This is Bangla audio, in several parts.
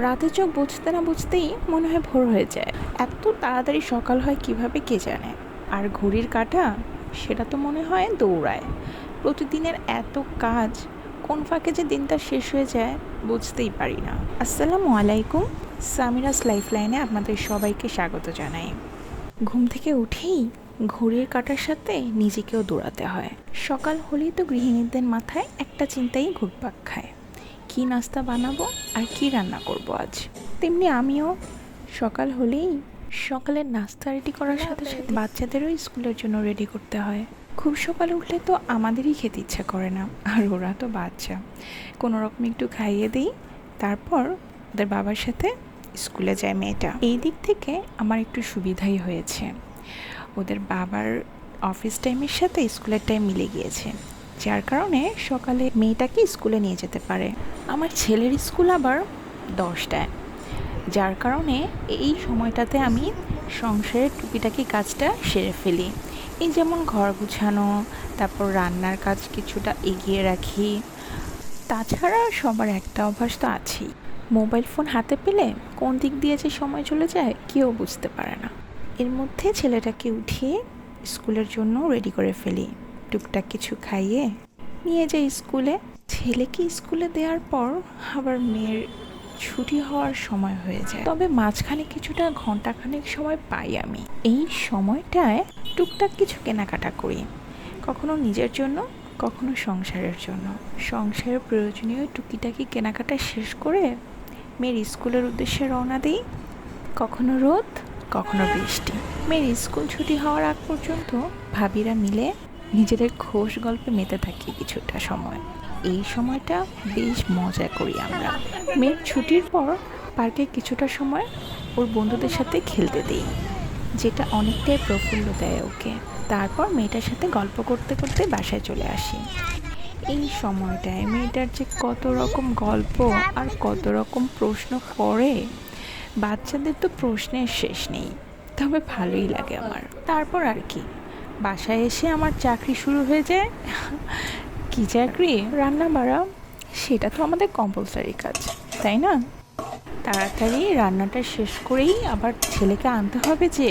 রাতে চোখ বুঝতে না বুঝতেই মনে হয় ভোর হয়ে যায়। এত তাড়াতাড়ি সকাল হয় কিভাবে কে জানে। আর ঘড়ির কাঁটা, সেটা তো মনে হয় দৌড়ায়। প্রতিদিনের এত কাজ, কোন ফাঁকে যে দিনটা শেষ হয়ে যায় বুঝতেই পারি না। আসসালামু আলাইকুম, সামিরাস লাইফ লাইনে আপনাদের সবাইকে স্বাগত জানাই। ঘুম থেকে উঠেই ঘড়ির কাঁটার সাথে নিজেকেও দৌড়াতে হয়। সকাল হলেই তো গৃহিণীদের মাথায় একটা চিন্তাই ঘুরপাক খায়, কি নাস্তা বানাবো আর কি রান্না করব আজ। তেমনি আমিও সকাল হলেই সকালের নাস্তা রেডি করার সাথে সাথে বাচ্চাদেরও স্কুলের জন্য রেডি করতে হয়। খুব সকালে উঠলে তো আমাদেরই খেতে ইচ্ছা করে না, আর ওরা তো বাচ্চা, কোনো রকম একটু খাইয়ে দিই, তারপর ওদের বাবার সাথে স্কুলে যায় মেয়েটা। এই দিক থেকে আমার একটু সুবিধাই হয়েছে, ওদের বাবার অফিস টাইমের সাথে স্কুলের টাইম মিলে গিয়েছে, যার কারণে সকালে মেয়েটাকে স্কুলে নিয়ে যেতে পারে। আমার ছেলের স্কুল আবার 10টায়, যার কারণে এই সময়টাতে আমি সংসারের টুকিটাকি কাজটা সেরে ফেলি। এই যেমন ঘর গুছানো, তারপর রান্নার কাজ কিছুটা এগিয়ে রাখি। তাছাড়া সবার একটা অভ্যাস তো আছেই, মোবাইল ফোন হাতে পেলে কোন দিক দিয়ে যে সময় চলে যায় কেউ বুঝতে পারে না। এর মধ্যে ছেলেটাকে উঠিয়ে স্কুলের জন্য রেডি করে ফেলি, টুকটাক কিছু খাইয়ে নিয়ে যাই স্কুলে। ছেলেকে স্কুলে দেওয়ার পর আবার মেয়ের ছুটি হওয়ার সময় হয়ে যায়, তবে মাঝখানে কিছুটা ঘন্টাখানেক সময় পাই আমি। এই সময়টায় টুকটাক কিছু কেনাকাটা করি, কখনো নিজের জন্য, কখনো সংসারের জন্য। সংসারের প্রয়োজনীয় টুকিটাকি কেনাকাটা শেষ করে মেয়ের স্কুলের উদ্দেশ্যে রওনা দিই। কখনো রোদ, কখনো বৃষ্টি। মেয়ের স্কুল ছুটি হওয়ার আগ পর্যন্ত ভাবিরা মিলে নিজেদের খোশ গল্পে মেতে থাকি কিছুটা সময়। এই সময়টা বেশ মজা করি আমরা। মেয়ের ছুটির পর পার্কে কিছুটা সময় ওর বন্ধুদের সাথে খেলতে দিই, যেটা অনেকটাই প্রফুল্ল দেয় ওকে। তারপর মেয়েটার সাথে গল্প করতে করতে বাসায় চলে আসি। এই সময়টায় মেয়েটার যে কত রকম গল্প আর কত রকম প্রশ্ন করে, বাচ্চাদের তো প্রশ্নের শেষ নেই, তবে ভালোই লাগে আমার। তারপর আর কি, বাসায় এসে আমার চাকরি শুরু হয়ে যায়। কি চাকরি? রান্না বাড়া। সেটা তো আমাদের কম্পালসারি কাজ, তাই না? তাড়াতাড়ি রান্নাটা শেষ করেই আবার ছেলেকে আনতে হবে, যে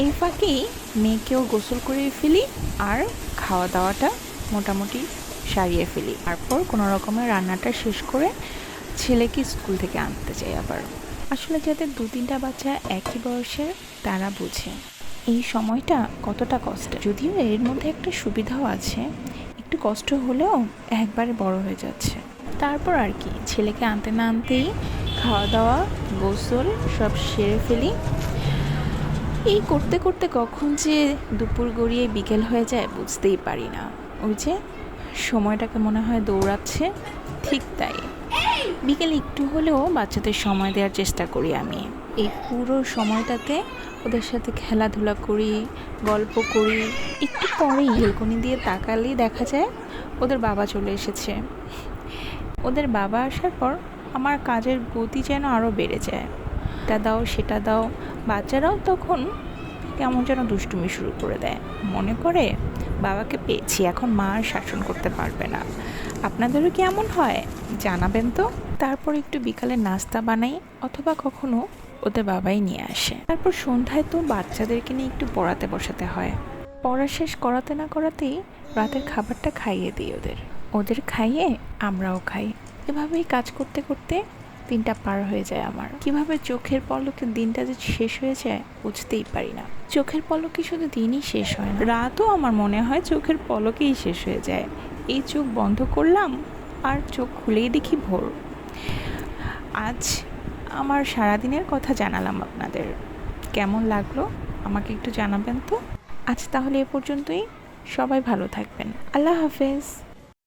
এই ফাঁকেই মেয়েকেও গোসল করে ফেলি আর খাওয়া দাওয়াটা মোটামুটি সারিয়ে ফেলি। তারপর কোনো রকমের রান্নাটা শেষ করে ছেলেকে স্কুল থেকে আনতে যাই আবার। আসলে যাদের 2-3টা বাচ্চা একই বয়সের, তারা বুঝে এই সময়টা কতটা কষ্ট। যদিও এর মধ্যে একটা সুবিধাও আছে, একটু কষ্ট হলেও একবারে বড় হয়ে যাচ্ছে। তারপর আর কি, ছেলেকে আনতে না আনতেই খাওয়া দাওয়া, গোসল সব সেরে ফেলি। এই করতে করতে কখন যে দুপুর গড়িয়ে বিকেল হয়ে যায় বুঝতেই পারি না। ওই যে সময়টাকে মনে হয় দৌড়াচ্ছে, ঠিক তাই। বিকেলে একটু হলেও বাচ্চাদের সময় দেওয়ার চেষ্টা করি আমি। এই পুরো সময়টাতে ওদের সাথে খেলাধুলা করি, গল্প করি। একটু পরেই বেলকনি দিয়ে তাকালেই দেখা যায় ওদের বাবা চলে এসেছে। ওদের বাবা আসার পর আমার কাজের গতি যেন আরও বেড়ে যায়। এটা দাও, সেটা দাও। বাচ্চারাও তখন কেমন যেন দুষ্টুমি শুরু করে দেয়, মনে করে বাবাকে পেয়েছি, এখন মা আর শাসন করতে পারবে না। আপনাদেরও কি এমন হয়? জানাবেন তো। তারপর একটু বিকালে নাস্তা বানাই, অথবা কখনো ওদের বাবাই নিয়ে আসে। তারপর সন্ধ্যায় তো বাচ্চাদেরকে নিয়ে একটু পড়াতে বসাতে হয়। পড়া শেষ করাতে না করাতেই রাতের খাবারটা খাইয়ে দিই ওদের। ওদের খাইয়ে আমরাও খাই। এভাবেই কাজ করতে করতে দিনটা পার হয়ে যায় আমার। কিভাবে চোখের পলকে দিনটা যে শেষ হয়ে যায় বুঝতেই পারি না। চোখের পলকে শুধু দিনই শেষ হয় না, রাতও আমার মনে হয় চোখের পলকেই শেষ হয়ে যায়। এই চোখ বন্ধ করলাম আর চোখ খুলেই দেখি ভোর। আজ আমার সারাদিনের কথা জানালাম আপনাদের, কেমন লাগলো আমাকে একটু জানাবেন তো। আজ তাহলে এ পর্যন্তই, সবাই ভালো থাকবেন। আল্লাহ হাফেজ।